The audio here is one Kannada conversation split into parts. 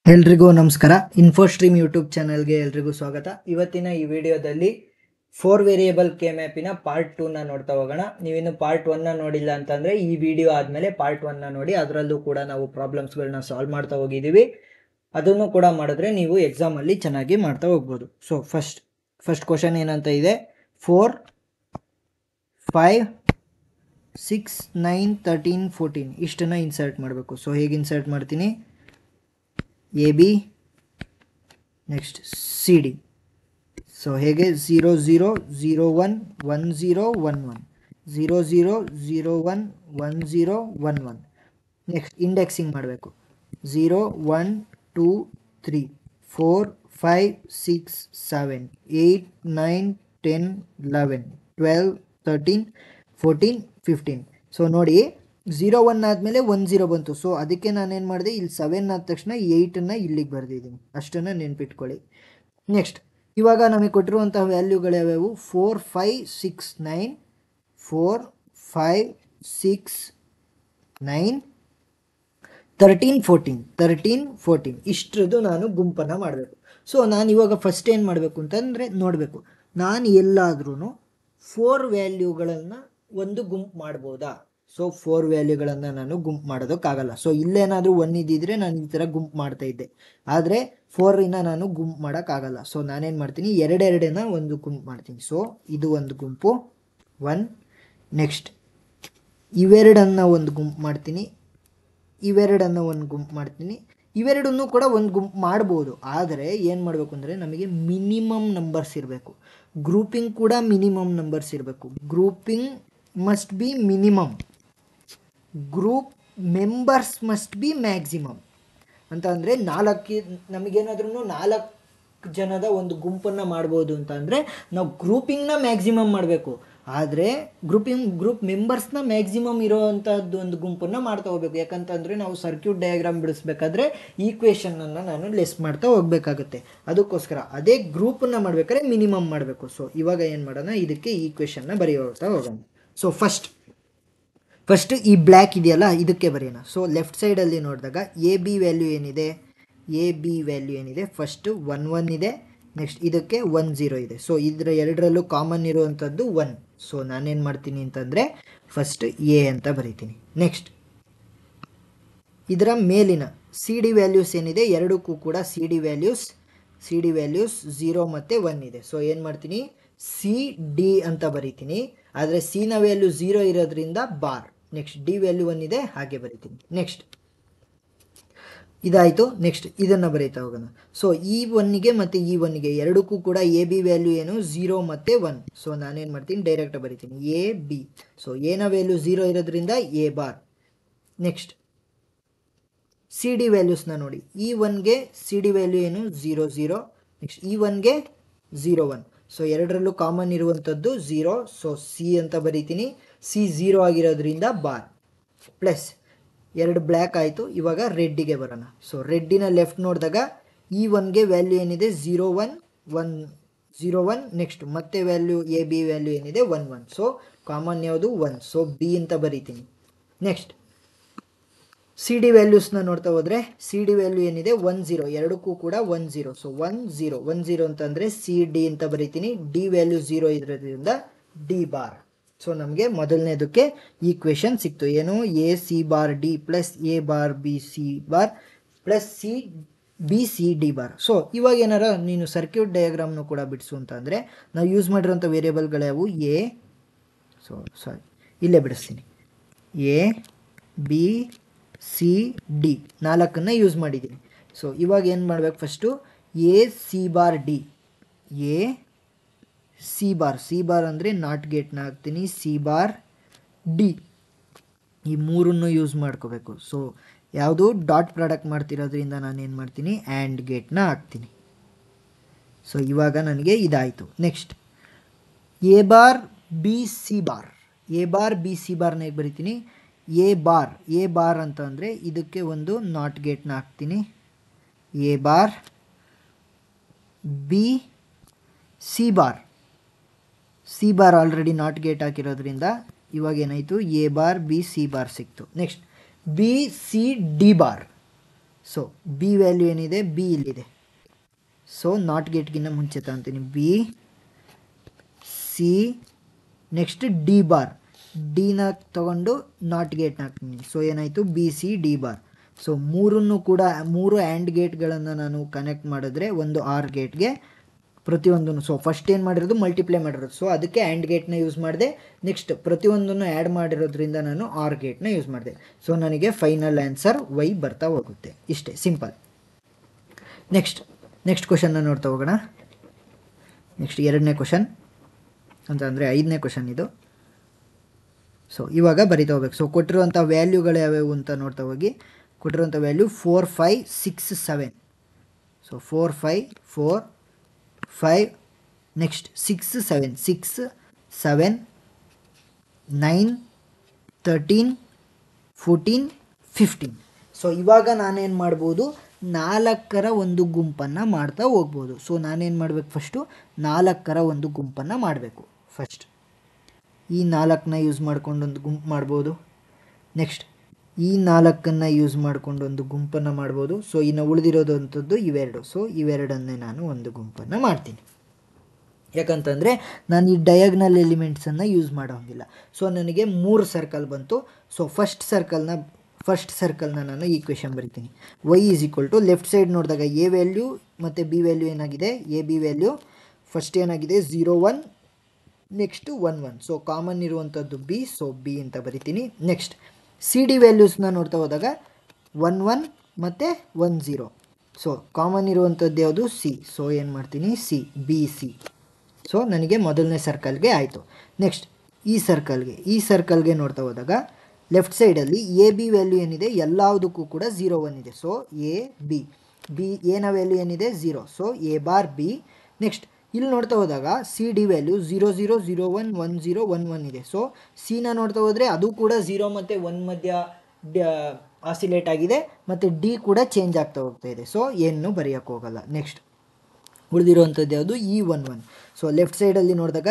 ಎಲ್ರಿಗೂ ನಮಸ್ಕಾರ. ಇನ್ಫೋಸ್ಟ್ರೀಮ್ ಯೂಟ್ಯೂಬ್ ಚಾನಲ್ಗೆ ಎಲ್ರಿಗೂ ಸ್ವಾಗತ. ಇವತ್ತಿನ ಈ ವಿಡಿಯೋದಲ್ಲಿ 4 ವೇರಿಯೇಬಲ್ ಕೆ ಮ್ಯಾಪಿನ ಪಾರ್ಟ್ 2ನ ನೋಡ್ತಾ ಹೋಗೋಣ. ನೀವಿನ್ನು ಪಾರ್ಟ್ 1ನ ನೋಡಿಲ್ಲ ಅಂತಂದರೆ ಈ ವಿಡಿಯೋ ಆದಮೇಲೆ ಪಾರ್ಟ್ 1ನ ನೋಡಿ. ಅದರಲ್ಲೂ ಕೂಡ ನಾವು ಪ್ರಾಬ್ಲಮ್ಸ್ಗಳನ್ನ ಸಾಲ್ವ್ ಮಾಡ್ತಾ ಹೋಗಿದ್ದೀವಿ. ಅದನ್ನು ಕೂಡ ಮಾಡಿದ್ರೆ ನೀವು ಎಕ್ಸಾಮಲ್ಲಿ ಚೆನ್ನಾಗಿ ಮಾಡ್ತಾ ಹೋಗ್ಬೋದು. ಸೊ ಫಸ್ಟ್ ಕ್ವಶನ್ ಏನಂತ ಇದೆ, 4, 5, 6, 9, 13, 14 ಇಷ್ಟನ್ನು ಇನ್ಸರ್ಟ್ ಮಾಡಬೇಕು. ಸೊ ಹೇಗೆ ಇನ್ಸರ್ಟ್ ಮಾಡ್ತೀನಿ, A B next C D. So ಹೇಗೆ 0 0 0 1 1 0 1 1 0 0 0 1 1 0 1 1. ನೆಕ್ಸ್ಟ್ ಇಂಡೆಕ್ಸಿಂಗ್ ಮಾಡಬೇಕು. 0 1 2 3 4 5 6 7 8 9 10 11 12 13 14 15. ಸೊ ನೋಡಿ 0 1 ಆದಮೇಲೆ 1 0 ಬಂತು. ಸೊ ಅದಕ್ಕೆ ನಾನೇನು ಮಾಡಿದೆ, ಇಲ್ಲಿ 7 ಆದ ತಕ್ಷಣ 8ನ್ನು ಇಲ್ಲಿಗೆ ಬರೆದಿದ್ದೀನಿ. ಅಷ್ಟನ್ನು ನೆನ್ಪಿಟ್ಕೊಳ್ಳಿ. ನೆಕ್ಸ್ಟ್ ಇವಾಗ ನಮಗೆ ಕೊಟ್ಟಿರುವಂತಹ ವ್ಯಾಲ್ಯೂಗಳು ಯಾವ್ಯಾವು, 4 5 6 9 4 5 6 9 13 14 ಇಷ್ಟರದ್ದು ನಾನು ಗುಂಪನ್ನು ಮಾಡಬೇಕು. ಸೊ ನಾನು ಇವಾಗ ಫಸ್ಟ್ ಏನು ಮಾಡಬೇಕು ಅಂತಂದರೆ ನೋಡಬೇಕು, ನಾನು ಎಲ್ಲಾದ್ರೂ 4 ವ್ಯಾಲ್ಯೂಗಳನ್ನು ಒಂದು ಗುಂಪು ಮಾಡ್ಬೋದಾ. ಸೊ 4 ವ್ಯಾಲ್ಯೂಗಳನ್ನು ನಾನು ಗುಂಪು ಮಾಡೋದಕ್ಕಾಗಲ್ಲ. ಸೊ ಇಲ್ಲೇನಾದರೂ 1 ಇದ್ದಿದ್ರೆ ನಾನು ಈ ಥರ ಗುಂಪು ಮಾಡ್ತಾ ಇದ್ದೆ, ಆದರೆ 4ನ ನಾನು ಗುಂಪು ಮಾಡೋಕ್ಕಾಗಲ್ಲ. ಸೊ ನಾನೇನು ಮಾಡ್ತೀನಿ, ಎರಡೆರಡನ್ನ ಒಂದು ಗುಂಪು ಮಾಡ್ತೀನಿ. ಸೊ ಇದು ಒಂದು ಗುಂಪು 1. ನೆಕ್ಸ್ಟ್ ಇವೆರಡನ್ನು ಒಂದು ಗುಂಪು ಮಾಡ್ತೀನಿ, ಇವೆರಡನ್ನು ಒಂದು ಗುಂಪು ಮಾಡ್ತೀನಿ. ಇವೆರಡನ್ನೂ ಕೂಡ ಒಂದು ಗುಂಪು ಮಾಡ್ಬೋದು, ಆದರೆ ಏನು ಮಾಡಬೇಕು ಅಂದರೆ ನಮಗೆ ಮಿನಿಮಮ್ ನಂಬರ್ಸ್ ಇರಬೇಕು. ಗ್ರೂಪಿಂಗ್ ಕೂಡ ಮಿನಿಮಮ್ ನಂಬರ್ಸ್ ಇರಬೇಕು. Grouping must be minimum, group members must be maximum. ಅಂತ ಅಂದರೆ ನಮಗೇನಾದ್ರೂ 4 ಜನದ ಒಂದು ಗುಂಪನ್ನು ಮಾಡ್ಬೋದು ಅಂತ ಅಂದರೆ ನಾವು ಗ್ರೂಪಿಂಗ್ನ ಮ್ಯಾಕ್ಸಿಮಮ್ ಮಾಡಬೇಕು. ಆದರೆ ಗ್ರೂಪ್ ಮೆಂಬರ್ಸ್ನ ಮ್ಯಾಕ್ಸಿಮಮ್ ಇರೋವಂಥದ್ದು ಒಂದು ಗುಂಪನ್ನು ಮಾಡ್ತಾ ಹೋಗ್ಬೇಕು. ಯಾಕಂತಂದರೆ ನಾವು ಸರ್ಕ್ಯೂಟ್ ಡಯಾಗ್ರಾಮ್ ಬಿಡಿಸ್ಬೇಕಾದ್ರೆ ಈಕ್ವೇಷನನ್ನು ನಾನು ಲೆಸ್ ಮಾಡ್ತಾ ಹೋಗ್ಬೇಕಾಗುತ್ತೆ. ಅದಕ್ಕೋಸ್ಕರ ಅದೇ ಗ್ರೂಪನ್ನು ಮಾಡಬೇಕಾದ್ರೆ ಮಿನಿಮಮ್ ಮಾಡಬೇಕು. ಸೊ ಇವಾಗ ಏನು ಮಾಡೋಣ, ಇದಕ್ಕೆ ಈಕ್ವೇಷನ್ನ ಬರೆಯೋತಾ ಹೋಗೋಣ. ಸೊ ಫಸ್ಟ್ ಈ ಬ್ಲ್ಯಾಕ್ ಇದೆಯಲ್ಲ, ಇದಕ್ಕೆ ಬರೆಯೋಣ. ಸೊ ಲೆಫ್ಟ್ ಸೈಡಲ್ಲಿ ನೋಡಿದಾಗ ಎ ಬಿ ವ್ಯಾಲ್ಯೂ ಏನಿದೆ, ಫಸ್ಟ್ 1 1 ಇದೆ. ನೆಕ್ಸ್ಟ್ ಇದಕ್ಕೆ 1 0 ಇದೆ. ಸೊ ಇದರ ಎರಡರಲ್ಲೂ ಕಾಮನ್ ಇರುವಂಥದ್ದು 1. ಸೊ ನಾನೇನು ಮಾಡ್ತೀನಿ ಅಂತಂದರೆ ಫಸ್ಟ್ ಎ ಅಂತ ಬರೀತೀನಿ. ನೆಕ್ಸ್ಟ್ ಇದರ ಮೇಲಿನ ಸಿ ಡಿ ವ್ಯಾಲ್ಯೂಸ್ ಏನಿದೆ, ಎರಡಕ್ಕೂ ಕೂಡ ಸಿ ಡಿ ವ್ಯಾಲ್ಯೂಸ್ 0 ಮತ್ತು 1 ಇದೆ. ಸೊ ಏನು ಮಾಡ್ತೀನಿ, ಸಿ ಡಿ ಅಂತ ಬರೀತೀನಿ. ಆದರೆ ಸಿನ ವ್ಯಾಲ್ಯೂ 0 ಇರೋದ್ರಿಂದ ಬಾರ್. ನೆಕ್ಸ್ಟ್ ಡಿ ವ್ಯಾಲ್ಯೂ 1 ಇದೆ, ಹಾಗೆ ಬರೀತೀನಿ. ನೆಕ್ಸ್ಟ್ ಇದಾಯಿತು. ನೆಕ್ಸ್ಟ್ ಇದನ್ನು ಬರೀತಾ ಹೋಗೋಣ. ಸೊ ಈ 1ಗೆ ಮತ್ತು ಈ 1ಗೆ ಎರಡಕ್ಕೂ ಕೂಡ ಎ ಬಿ ವ್ಯಾಲ್ಯೂ ಏನು, 0 ಮತ್ತು 1. ಸೊ ನಾನೇನು ಮಾಡ್ತೀನಿ, ಡೈರೆಕ್ಟಾಗಿ ಬರೀತೀನಿ ಎ ಬಿ. ಸೊ ಎನ ವ್ಯಾಲ್ಯೂ 0 ಇರೋದ್ರಿಂದ A bar. Next C D ವ್ಯಾಲ್ಯೂಸ್ನ ನೋಡಿ, ಈ 1ಗೆ ಸಿ ಡಿ ವ್ಯಾಲ್ಯೂ ಏನು, 0 0. ನೆಕ್ಸ್ಟ್ ಈ 1ಗೆ 0 1. ಸೊ ಎರಡರಲ್ಲೂ ಕಾಮನ್ ಇರುವಂಥದ್ದು 0. ಸೊ ಸಿ ಅಂತ ಬರೀತೀನಿ. ಸಿ 0 ಆಗಿರೋದ್ರಿಂದ ಬಾರ್ ಪ್ಲಸ್ 2 ಬ್ಲ್ಯಾಕ್ ಆಯಿತು. ಇವಾಗ ರೆಡ್ಡಿಗೆ ಬರೋಣ. ಸೊ ರೆಡ್ಡಿನ ಲೆಫ್ಟ್ ನೋಡಿದಾಗ ಈ 1ಗೆ ವ್ಯಾಲ್ಯೂ ಏನಿದೆ, 0 1 1 0 1. ನೆಕ್ಸ್ಟ್ ಮತ್ತೆ ವ್ಯಾಲ್ಯೂ ಎ ಬಿ ವ್ಯಾಲ್ಯೂ ಏನಿದೆ 1 1. ಸೊ ಕಾಮನ್ ಯಾವುದು 1. ಸೊ ಬಿ ಅಂತ ಬರೀತೀನಿ. ನೆಕ್ಸ್ಟ್ ಸಿ ಡಿ ವ್ಯಾಲ್ಯೂಸ್ನ ನೋಡ್ತಾ ಹೋದರೆ ಸಿ ಡಿ ವ್ಯಾಲ್ಯೂ ಏನಿದೆ 1 0, ಎರಡಕ್ಕೂ ಕೂಡ 1 0. ಸೊ 1 0 ಅಂತಂದರೆ ಸಿ ಡಿ ಅಂತ ಬರೀತೀನಿ. ಡಿ ವ್ಯಾಲ್ಯೂ 0 ಇರೋದ್ರಿಂದ ಡಿ ಬಾರ್. ಸೊ ನಮಗೆ ಮೊದಲನೇದಕ್ಕೆ ಈಕ್ವೇಷನ್ ಸಿಕ್ತು, ಏನು, A C bar D plus A bar B C bar plus C B C D bar. So ಇವಾಗ ಏನಾರ ನೀನು ಸರ್ಕ್ಯೂಟ್ ಡಯಾಗ್ರಾಮ್ನು ಕೂಡ ಬಿಡಿಸು ಅಂತ ಅಂದರೆ ನಾವು ಯೂಸ್ ಮಾಡಿರೋಂಥ ವೇರಿಯೇಬಲ್ಗಳು ಯಾವುವು, ಇಲ್ಲೇ ಬಿಡಿಸ್ತೀನಿ, ಎ ಬಿ ಸಿ ಡಿ 4ನ್ನು ಯೂಸ್ ಮಾಡಿದ್ದೀನಿ. ಸೊ ಇವಾಗ ಏನು ಮಾಡಬೇಕು, first A C bar D, A C bar ಅಂದರೆ ನಾಟ್ ಗೇಟ್ನ ಹಾಕ್ತೀನಿ, ಸಿ ಬಾರ್ ಡಿ, ಈ ಮೂರನ್ನು ಯೂಸ್ ಮಾಡ್ಕೋಬೇಕು. ಸೊ ಯಾವುದು ಡಾಟ್ ಪ್ರಾಡಕ್ಟ್ ಮಾಡ್ತಿರೋದ್ರಿಂದ ನಾನೇನು ಮಾಡ್ತೀನಿ, ಆ್ಯಂಡ್ ಗೇಟ್ನ ಹಾಕ್ತೀನಿ. ಸೊ ಇವಾಗ ನನಗೆ ಇದಾಯಿತು. Next A bar B C ಬಾರ್ನ ಹೇಗೆ ಬರಿತೀನಿ, ಎ ಬಾರ್ ಅಂತ ಅಂದರೆ ಇದಕ್ಕೆ ಒಂದು ನಾಟ್ ಗೇಟ್ನ ಹಾಕ್ತೀನಿ, A bar B C bar already not gate ಹಾಕಿರೋದ್ರಿಂದ ಇವಾಗ ಏನಾಯಿತು, A bar B C bar ಸಿಕ್ತು. Next B C D bar, so B value ಏನಿದೆ, ಬಿ ಇಲ್ಲಿದೆ. ಸೊ ನಾಟ್ ಗೇಟ್ಗಿನ್ನ ಮುಂಚೆ ತಗೊಂತೀನಿ B C, next D bar, ಡಿನ ತಗೊಂಡು ನಾಟ್ ಗೇಟ್ನ ಹಾಕ್ತೀನಿ. ಸೊ ಏನಾಯಿತು, B C D bar. So ಮೂರನ್ನು ಕೂಡ 3 ಆ್ಯಂಡ್ ಗೇಟ್ಗಳನ್ನು ನಾನು ಕನೆಕ್ಟ್ ಮಾಡಿದ್ರೆ ಒಂದು ಆರ್ ಗೇಟ್ಗೆ ಪ್ರತಿಯೊಂದನ್ನು. ಸೊ ಫಸ್ಟ್ ಏನು ಮಾಡಿರೋದು, ಮಲ್ಟಿಪ್ಲೈ ಮಾಡಿರೋದು. ಸೊ ಅದಕ್ಕೆ ಆ್ಯಂಡ್ ಗೇಟ್ನ ಯೂಸ್ ಮಾಡಿದೆ. ನೆಕ್ಸ್ಟ್ ಪ್ರತಿಯೊಂದನ್ನು ಆ್ಯಡ್ ಮಾಡಿರೋದ್ರಿಂದ ನಾನು ಆರ್ ಗೇಟ್ನ ಯೂಸ್ ಮಾಡಿದೆ. ಸೊ ನನಗೆ ಫೈನಲ್ ಆನ್ಸರ್ ವೈ ಬರ್ತಾ ಹೋಗುತ್ತೆ. ಇಷ್ಟೇ, ಸಿಂಪಲ್. ನೆಕ್ಸ್ಟ್ ಕ್ವಶನ್ನ ನೋಡ್ತಾ ಹೋಗೋಣ. ನೆಕ್ಸ್ಟ್ 2ನೇ ಕ್ವಶನ್ ಅಂತ ಅಂದರೆ 5ನೇ ಕ್ವಶನ್ ಇದು. ಸೊ ಇವಾಗ ಬರಿತಾ ಹೋಗ್ಬೇಕು. ಸೊ ಕೊಟ್ಟಿರುವಂಥ ವ್ಯಾಲ್ಯೂಗಳು ಯಾವ್ಯಾವು ಅಂತ ನೋಡ್ತಾ ಹೋಗಿ. ಕೊಟ್ಟಿರುವಂಥ ವ್ಯಾಲ್ಯೂ 4 5 6 7. So 4 5 4 5, next 6 7 6 7 9 13 14 15. ಸೊ ಇವಾಗ ನಾನೇನು ಮಾಡ್ಬೋದು, 4ರ ಒಂದು ಗುಂಪನ್ನು ಮಾಡ್ತಾ ಹೋಗ್ಬೋದು. ಸೊ ನಾನೇನು ಮಾಡಬೇಕು, ಫಸ್ಟು 4ರ ಒಂದು ಗುಂಪನ್ನು ಮಾಡಬೇಕು. ಫಸ್ಟ್ ಈ 4ನ ಯೂಸ್ ಮಾಡ್ಕೊಂಡು ಒಂದು ಗುಂಪು ಮಾಡ್ಬೋದು. ನೆಕ್ಸ್ಟ್ ಈ 4ನ್ನು ಯೂಸ್ ಮಾಡ್ಕೊಂಡು ಒಂದು ಗುಂಪನ್ನು ಮಾಡ್ಬೋದು. ಸೊ ಇನ್ನು ಉಳಿದಿರೋದಂಥದ್ದು ಇವೆರಡು. ಸೊ ಇವೆರಡನ್ನೇ ನಾನು ಒಂದು ಗುಂಪನ್ನು ಮಾಡ್ತೀನಿ. ಯಾಕಂತಂದರೆ ನಾನು ಈ ಡಯಾಗ್ನಲ್ ಎಲಿಮೆಂಟ್ಸನ್ನು ಯೂಸ್ ಮಾಡೋಂಗಿಲ್ಲ. ಸೊ ನನಗೆ 3 ಸರ್ಕಲ್ ಬಂತು. ಸೊ ಫಸ್ಟ್ ಸರ್ಕಲ್ನ ನಾನು ಈಕ್ವೇಷನ್ ಬರಿತೀನಿ. y is equal to left side ನೋಡಿದಾಗ ಎ ವ್ಯಾಲ್ಯೂ ಮತ್ತು ಬಿ ವ್ಯಾಲ್ಯೂ ಏನಾಗಿದೆ, ಎ ಬಿ ವ್ಯಾಲ್ಯೂ ಫಸ್ಟ್ ಏನಾಗಿದೆ 0 1, ನೆಕ್ಸ್ಟು 1 1. ಸೊ ಕಾಮನ್ ಇರುವಂಥದ್ದು ಬಿ, ಸೊ ಬಿ ಅಂತ ಬರಿತೀನಿ. ನೆಕ್ಸ್ಟ್ ಸಿ ಡಿ ವ್ಯಾಲ್ಯೂಸ್ನ ನೋಡ್ತಾ ಹೋದಾಗ 1 1 ಮತ್ತು 1 0. ಸೊ ಕಾಮನ್ ಇರುವಂಥದ್ದು ಯಾವುದು, ಸಿ. ಸೊ ಏನು ಮಾಡ್ತೀನಿ, ಸಿ ಬಿ ಸಿ. ಸೊ ನನಗೆ ಮೊದಲನೇ ಸರ್ಕಲ್ಗೆ ಆಯಿತು. ನೆಕ್ಸ್ಟ್ ಈ ಸರ್ಕಲ್ಗೆ ನೋಡ್ತಾ ಹೋದಾಗ ಲೆಫ್ಟ್ ಸೈಡಲ್ಲಿ ಎ ಬಿ ವ್ಯಾಲ್ಯೂ ಏನಿದೆ ಎಲ್ಲದಕ್ಕೂ ಕೂಡ 0 1 ಇದೆ. ಸೊ ಎ ಬಿ ಎನ ವ್ಯಾಲ್ಯೂ ಏನಿದೆ 0. So A bar B. Next ಇಲ್ಲಿ ನೋಡ್ತಾ ಹೋದಾಗ ಸಿ ಡಿ ವ್ಯಾಲ್ಯೂ 0 0 0 1 1 0 1 1 ಇದೆ. ಸೊ ಸಿನ ನೋಡ್ತಾ ಹೋದರೆ ಅದು ಕೂಡ 0 ಮತ್ತು 1 ಮಧ್ಯ ಆಸಿಲೇಟ್ ಆಗಿದೆ, ಮತ್ತು ಡಿ ಕೂಡ ಚೇಂಜ್ ಆಗ್ತಾ ಹೋಗ್ತಾ ಇದೆ. ಸೊ ಏನು ಬರೆಯೋಕ್ಕೆ ಹೋಗಲ್ಲ. ನೆಕ್ಸ್ಟ್ ಉಳಿದಿರುವಂಥದ್ದು ಯಾವುದು, ಈ 1 1. ಸೊ ಲೆಫ್ಟ್ ಸೈಡಲ್ಲಿ ನೋಡಿದಾಗ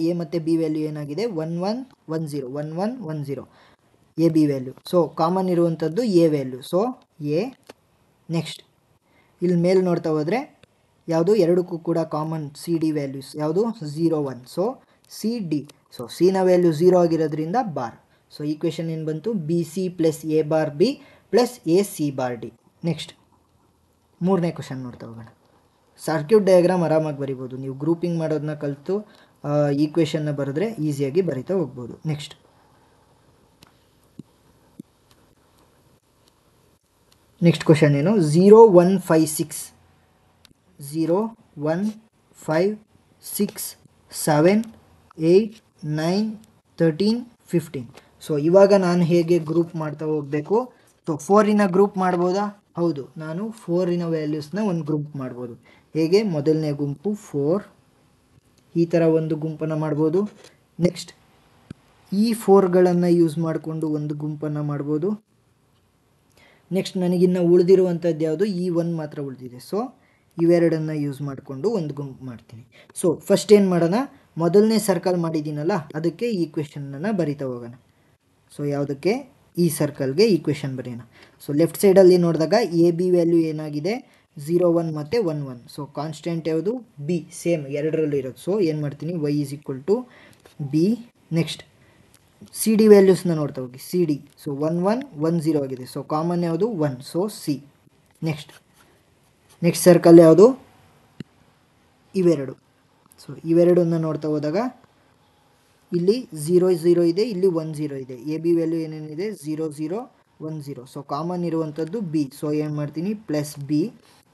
ಎ ಮತ್ತು ಬಿ ವ್ಯಾಲ್ಯೂ ಏನಾಗಿದೆ 1 1 1 0 1 1 1 0 A B value. So common ಇರುವಂಥದ್ದು A value. So A. Next ಇಲ್ಲಿ ಮೇಲೆ ನೋಡ್ತಾ ಹೋದರೆ ಯಾವುದು, ಎರಡಕ್ಕೂ ಕೂಡ ಕಾಮನ್ ಸಿ ಡಿ ವ್ಯಾಲ್ಯೂಸ್ ಯಾವುದು 0 1. So C D. ಸೊ ಸಿನ ವ್ಯಾಲ್ಯೂ 0 ಆಗಿರೋದ್ರಿಂದ ಬಾರ್. ಸೊ ಈಕ್ವೇಷನ್ ಏನು ಬಂತು, B C plus A bar B plus A C bar D. Next 3ನೇ ಕ್ವಶನ್ ನೋಡ್ತಾ ಹೋಗೋಣ. ಸರ್ಕ್ಯೂಟ್ ಡಯಾಗ್ರಾಮ್ ಆರಾಮಾಗಿ ಬರಿಬೋದು. ನೀವು ಗ್ರೂಪಿಂಗ್ ಮಾಡೋದನ್ನ ಕಲಿತು ಈಕ್ವೇಷನ್ನ ಬರೆದ್ರೆ ಈಸಿಯಾಗಿ ಬರಿತಾ ಹೋಗ್ಬೋದು. ನೆಕ್ಸ್ಟ್ ಕ್ವಶನ್ ಏನು, 0 1 5 6 0 1 5 6 7 8 9 13 15. ಸೊ ಇವಾಗ ನಾನು ಹೇಗೆ ಗ್ರೂಪ್ ಮಾಡ್ತಾ ಹೋಗಬೇಕು. ಸೊ 4ನ ಗ್ರೂಪ್ ಮಾಡ್ಬೋದಾ, ಹೌದು. ನಾನು 4ನ ವ್ಯಾಲ್ಯೂಸ್ನ ಒಂದು ಗ್ರೂಪ್ ಮಾಡ್ಬೋದು. ಹೇಗೆ, ಮೊದಲನೇ ಗುಂಪು 4, ಈ ಥರ ಒಂದು ಗುಂಪನ್ನು ಮಾಡ್ಬೋದು. ನೆಕ್ಸ್ಟ್ ಈ 4ಗಳನ್ನು ಯೂಸ್ ಮಾಡಿಕೊಂಡು ಒಂದು ಗುಂಪನ್ನು ಮಾಡ್ಬೋದು. ನೆಕ್ಸ್ಟ್ ನನಗಿನ್ನು ಉಳಿದಿರುವಂಥದ್ದು ಯಾವುದು, ಈ 1 ಮಾತ್ರ ಉಳಿದಿದೆ. ಸೊ ಇವೆರಡನ್ನು ಯೂಸ್ ಮಾಡಿಕೊಂಡು ಒಂದು ಗುಂಪು ಮಾಡ್ತೀನಿ. ಸೊ ಫಸ್ಟ್ ಏನು ಮಾಡೋಣ, ಮೊದಲನೇ ಸರ್ಕಲ್ ಮಾಡಿದ್ದೀನಲ್ಲ ಅದಕ್ಕೆ ಈಕ್ವೇಷನನ್ನು ಬರಿತಾ ಹೋಗೋಣ. ಸೊ ಯಾವುದಕ್ಕೆ, ಈ ಸರ್ಕಲ್ಗೆ ಈಕ್ವೇಷನ್ ಬರೆಯೋಣ. ಸೊ ಲೆಫ್ಟ್ ಸೈಡಲ್ಲಿ ನೋಡಿದಾಗ ಎ ಬಿ ವ್ಯಾಲ್ಯೂ ಏನಾಗಿದೆ 0 1 ಮತ್ತು 1 1. ಸೊ ಕಾನ್ಸ್ಟೆಂಟ್ ಯಾವುದು, ಬಿ. ಸೇಮ್ ಎರಡರಲ್ಲೂ ಇರೋದು. ಸೊ ಏನು ಮಾಡ್ತೀನಿ, y is equal to B. Next C D ವ್ಯಾಲ್ಯೂಸ್ನ ನೋಡ್ತಾ ಹೋಗಿ, ಸಿ ಡಿ. ಸೊ 1 1 1 0 ಆಗಿದೆ. ಸೊ ಕಾಮನ್ ಯಾವುದು 1. So C. ನೆಕ್ಸ್ಟ್ ಸರ್ಕಲ್ ಯಾವುದು, ಇವೆರಡು. ಸೊ ಇವೆರಡನ್ನು ನೋಡ್ತಾ ಹೋದಾಗ ಇಲ್ಲಿ 0 0 ಇದೆ, ಇಲ್ಲಿ 1 0 ಇದೆ. ಎ ಬಿ ವ್ಯಾಲ್ಯೂ ಏನೇನಿದೆ 0 0 1 0. ಸೊ ಕಾಮನ್ ಇರುವಂಥದ್ದು ಬಿ. ಸೊ ಏನು ಮಾಡ್ತೀನಿ, ಪ್ಲಸ್ ಬಿ.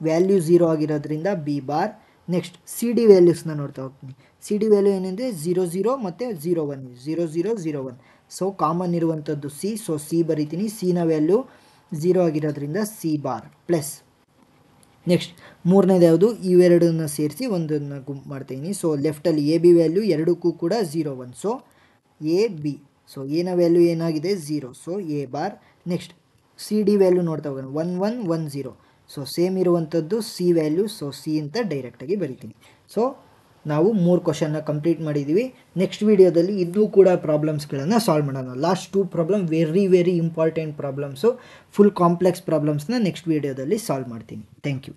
ವ್ಯಾಲ್ಯೂ 0 ಆಗಿರೋದ್ರಿಂದ B bar. Next C D ವ್ಯಾಲ್ಯೂಸ್ನ ನೋಡ್ತಾ ಹೋಗ್ತೀನಿ. ಸಿ ಡಿ ವ್ಯಾಲ್ಯೂ ಏನಿದೆ 0 0 ಮತ್ತು 0 1 0 0 0 1. ಸೊ ಕಾಮನ್ ಇರುವಂಥದ್ದು ಸಿ. ಸೊ ಸಿ ಬರಿತೀನಿ. ಸಿನ ವ್ಯಾಲ್ಯೂ 0 ಆಗಿರೋದ್ರಿಂದ ಸಿ ಬಾರ್ ಪ್ಲಸ್. ನೆಕ್ಸ್ಟ್ ಮೂರನೇದು ಯಾವುದು, ಇವೆರಡನ್ನ ಸೇರಿಸಿ ಒಂದನ್ನು ಗುಂಪು ಮಾಡ್ತೀನಿ. ಸೊ ಲೆಫ್ಟಲ್ಲಿ ಎ ಬಿ ವ್ಯಾಲ್ಯೂ ಎರಡಕ್ಕೂ ಕೂಡ 0 1. So A B. ಸೊ ಎನ ವ್ಯಾಲ್ಯೂ ಏನಾಗಿದೆ 0. So A bar. Next C D value ನೋಡ್ತಾ ಹೋಗೋಣ 1 1 1 0. ಸೊ ಸೇಮ್ ಇರುವಂಥದ್ದು ಸಿ ವ್ಯಾಲ್ಯೂ. ಸೊ ಸಿ ಅಂತ ಡೈರೆಕ್ಟಾಗಿ ಬರಿತೀನಿ. ಸೊ ನಾವು 3 ಕ್ವಶನ್ನ ಕಂಪ್ಲೀಟ್ ಮಾಡಿದ್ದೀವಿ. ನೆಕ್ಸ್ಟ್ ವೀಡಿಯೋದಲ್ಲಿ ಇನ್ನೂ ಕೂಡ ಪ್ರಾಬ್ಲಮ್ಸ್ಗಳನ್ನು ಸಾಲ್ವ್ ಮಾಡೋಣ. Last 2 problem very important problems, full complex ಪ್ರಾಬ್ಲಮ್ಸ್ನ ನೆಕ್ಸ್ಟ್ ವೀಡಿಯೋದಲ್ಲಿ ಸಾಲ್ವ್ ಮಾಡ್ತೀನಿ. Thank you.